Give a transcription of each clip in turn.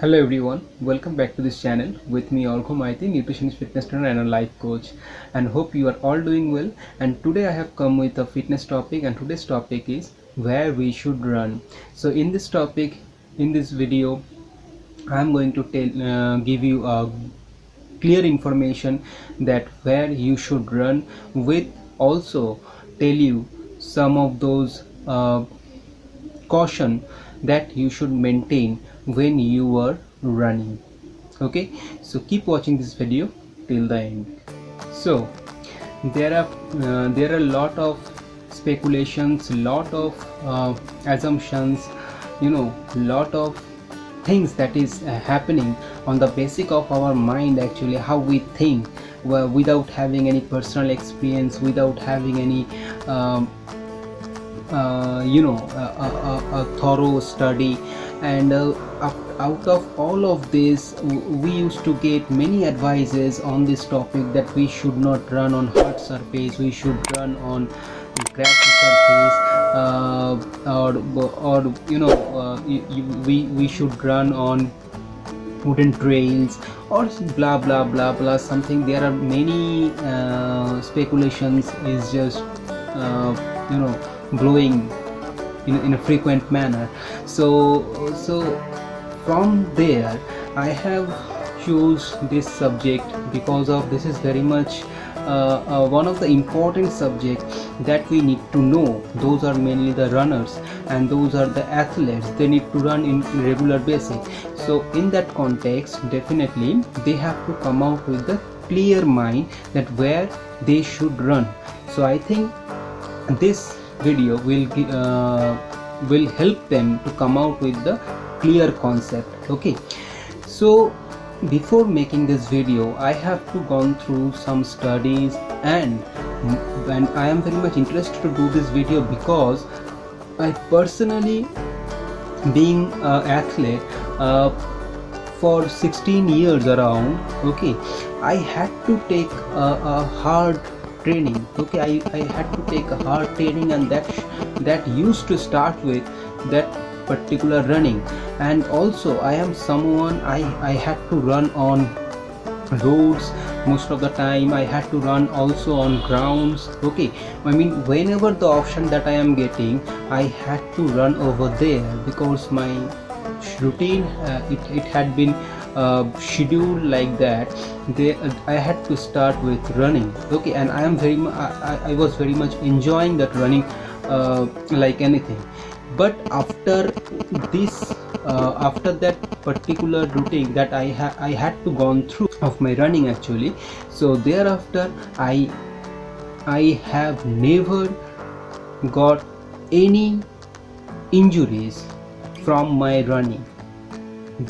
Hello everyone, welcome back to this channel with me Orgho Maiti, nutritionist, fitness trainer and a life coach, and hope you are all doing well. And today I have come with a fitness topic, and today's topic is where we should run. So in this topic, in this video, I am going to give you a clear information that where you should run, with also tell you some of those caution that you should maintain when you are running. Okay, so keep watching this video till the end. So there are a lot of speculations, lot of assumptions, lot of things that is happening on the basic of our mind, actually how we think, without having any personal experience, without having any a thorough study. And out of all of this, we used to get many advices on this topic that we should not run on hard surface, we should run on grassy surface, we should run on wooden trails, or blah blah blah blah something. There are many speculations is just blowing in a frequent manner. So from there I have choose this subject because of this is very much one of the important subjects that we need to know. Those are mainly the runners and those are the athletes. They need to run in regular basis. So in that context, definitely they have to come out with the clear mind that where they should run. So I think this video will help them to come out with the clear concept. Okay, so before making this video, I have to gone through some studies, and I am very much interested to do this video because I personally, being an athlete for 16 years around, okay, I had to take a hard training. Okay, I had to take a hard training, and that used to start with that particular running. And also I am someone, I had to run on roads most of the time. I had to run also on grounds. Okay, I mean, whenever the option that I am getting, I had to run over there because my routine it had been scheduled like that. I had to start with running. Okay, and I was very much enjoying that running like anything. But after this after that particular routine that I had to gone through of my running actually, so thereafter I have never got any injuries from my running.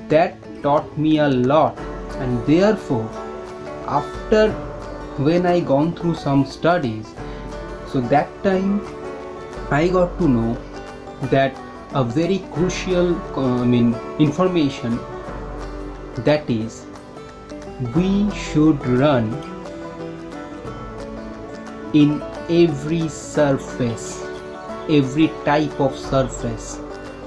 That taught me a lot, and therefore after when I gone through some studies, so that time I got to know that a very crucial information, that is we should run in every surface, every type of surface.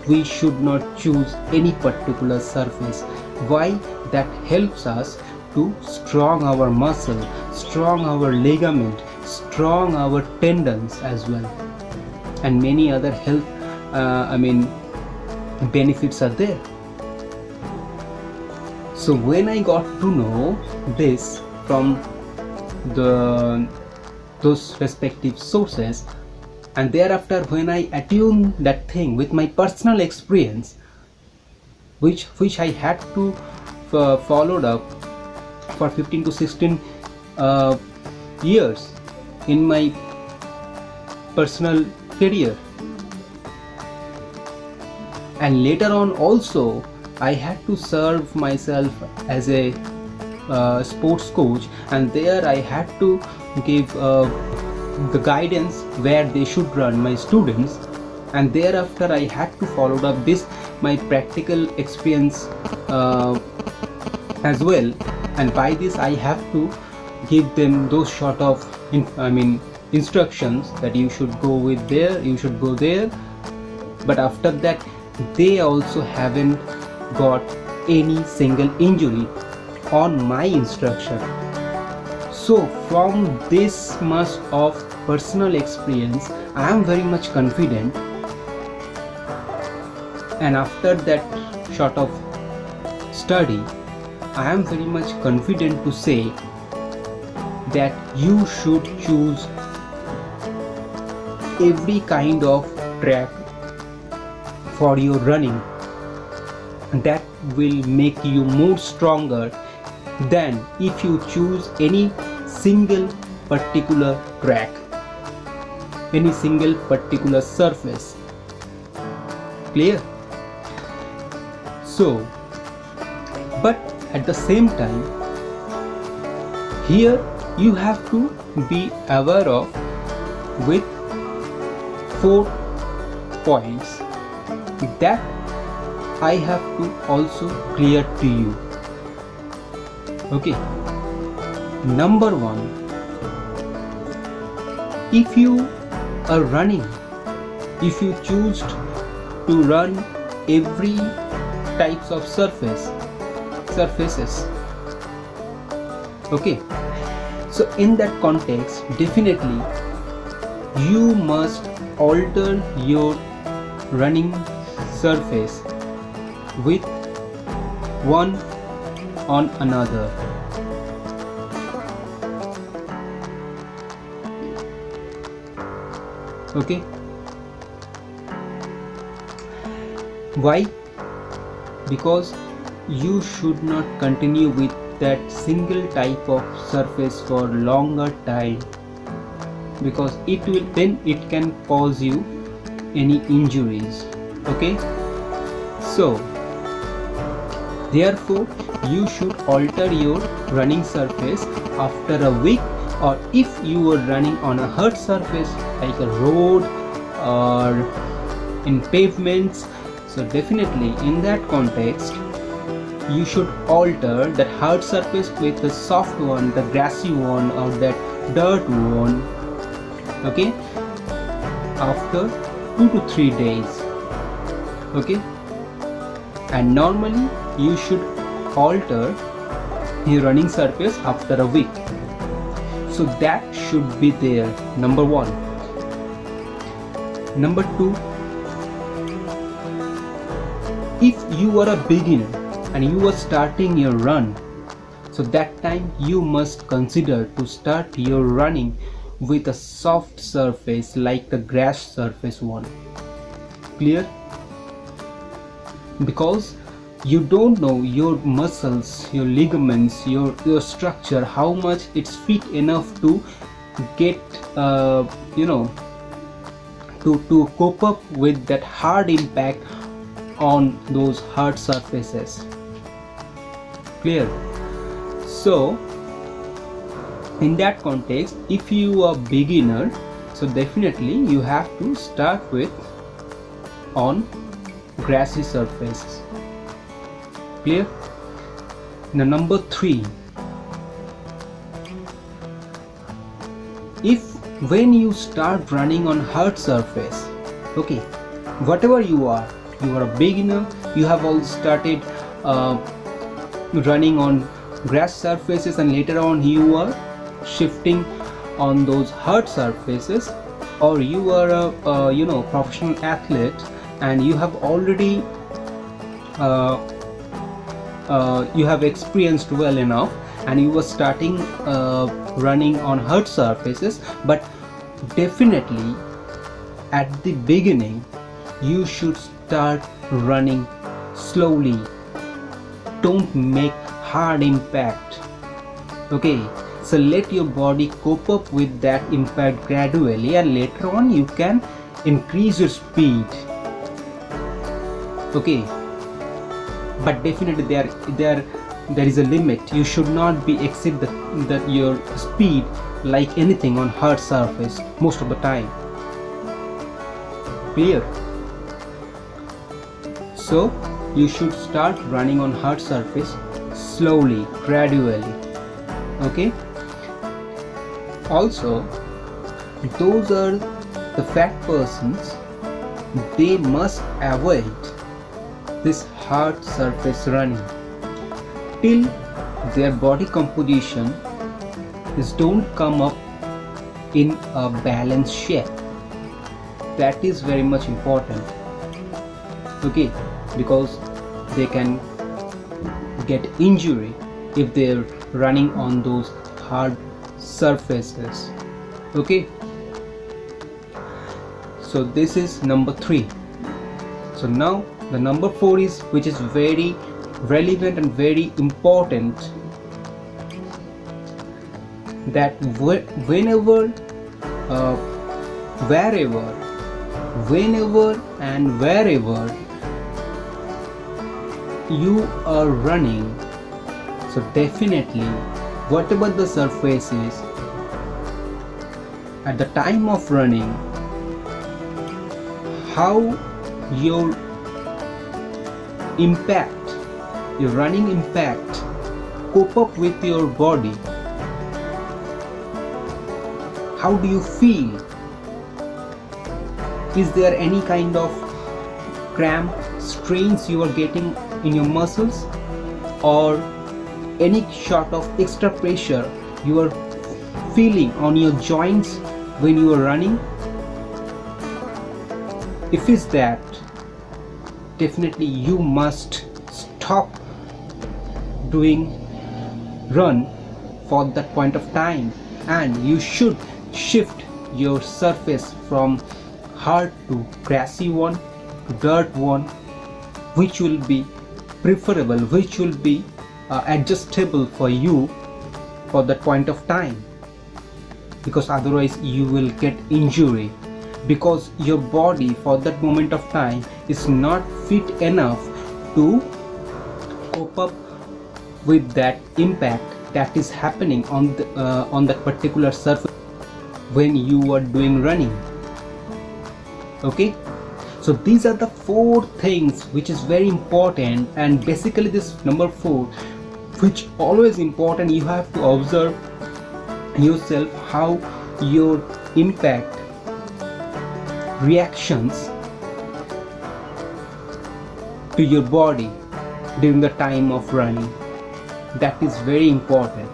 We should not choose any particular surface. Why? That helps us to strong our muscle, strong our ligament, strong our tendons as well, and many other health benefits are there. So when I got to know this from those respective sources, and thereafter when I attune that thing with my personal experience, which I had to followed up for 15 to 16 years in my personal career. And later on also I had to serve myself as a sports coach, and there I had to give the guidance where they should run my students. And thereafter I had to follow up this my practical experience as well, and by this I have to give them those sort of instructions that you should go with there, you should go there. But after that they also haven't got any single injury on my instruction. So from this much of personal experience, I am very much confident, and after that sort of study, I am very much confident to say that you should choose every kind of track for your running that will make you more stronger than if you choose any single particular track, any single particular surface. Clear? So, but at the same time, here you have to be aware of with 4 points that I have to also clear to you. Okay. Number 1, if you are running, if you choose to run every types of surfaces, okay, so in that context, definitely you must alter your running surface with one on another. Okay, why? Because you should not continue with that single type of surface for longer time, because it can cause you any injuries. Okay, so therefore you should alter your running surface after a week, or if you are running on a hard surface like a road or in pavements, so definitely in that context you should alter that hard surface with the soft one, the grassy one, or that dirt one, okay, after 2 to 3 days. Okay, and normally you should alter your running surface after a week. So that should be there, number 1. Number 2, if you are a beginner and you are starting your run, so that time you must consider to start your running with a soft surface like the grass surface one. Clear? Because you don't know your muscles, your ligaments, your structure, how much it's fit enough to get to cope up with that hard impact on those hard surfaces. Clear? So in that context, if you are beginner, so definitely you have to start with on grassy surfaces. Clear? Now number 3, if when you start running on hard surface, okay, whatever you are a beginner, you have all started running on grass surfaces, and later on you are shifting on those hard surfaces, or you are a professional athlete and you have already you have experienced well enough and you were starting running on hard surfaces, but definitely at the beginning you should start running slowly. Don't make hard impact. Okay, so let your body cope up with that impact gradually, and later on you can increase your speed. Okay, but definitely there is a limit. You should not be exceed your speed like anything on hard surface most of the time. Clear? So you should start running on hard surface slowly, gradually. Okay, also those are the fat persons, they must avoid this hard surface running. till their body composition is don't come up in a balanced shape. That is very much important, okay, because they can get injury if they're running on those hard surfaces, okay. So this is number 3. So now the number 4 is, which is very relevant and very important, that whenever and wherever you are running, so definitely whatever the surface is at the time of running, how your running impact cope up with your body. How do you feel? Is there any kind of cramp, strains you are getting in your muscles, or any sort of extra pressure you are feeling on your joints when you are running? If it's that, definitely you must stop doing run for that point of time, and you should shift your surface from hard to grassy one to dirt one, which will be preferable, which will be adjustable for you for that point of time, because otherwise you will get injury, because your body for that moment of time is not fit enough to cope up with that impact that is happening on that particular surface when you are doing running, okay. So these are the 4 things which is very important, and basically this number 4, which always important, you have to observe yourself how your impact reactions to your body during the time of running. That is very important,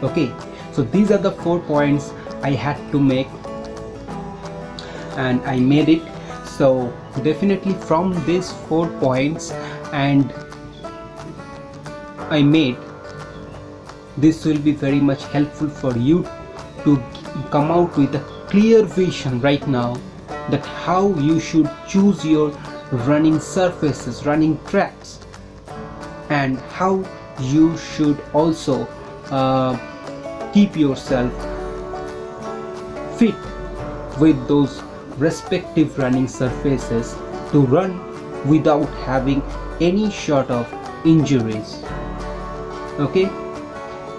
okay. So these are the 4 points I had to make, and I made it. So definitely from these 4 points and I made, this will be very much helpful for you to come out with a clear vision right now, that how you should choose your running surfaces, running tracks, and how you should also keep yourself fit with those respective running surfaces to run without having any sort of injuries, okay.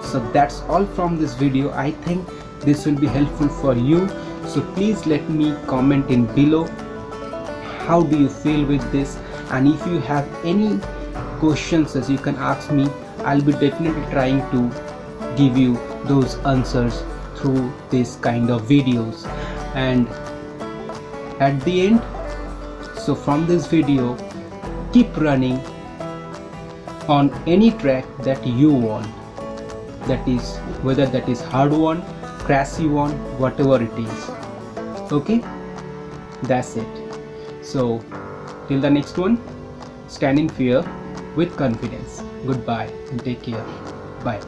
So that's all from this video. I think this will be helpful for you, so please let me comment in below how do you feel with this, and if you have any questions, as you can ask me, I'll be definitely trying to give you those answers through this kind of videos. And at the end, so from this video, keep running on any track that you want, that is whether that is hard one, grassy one, whatever it is, okay. That's it. So till the next one, stand in fear with confidence. Goodbye and take care. Bye.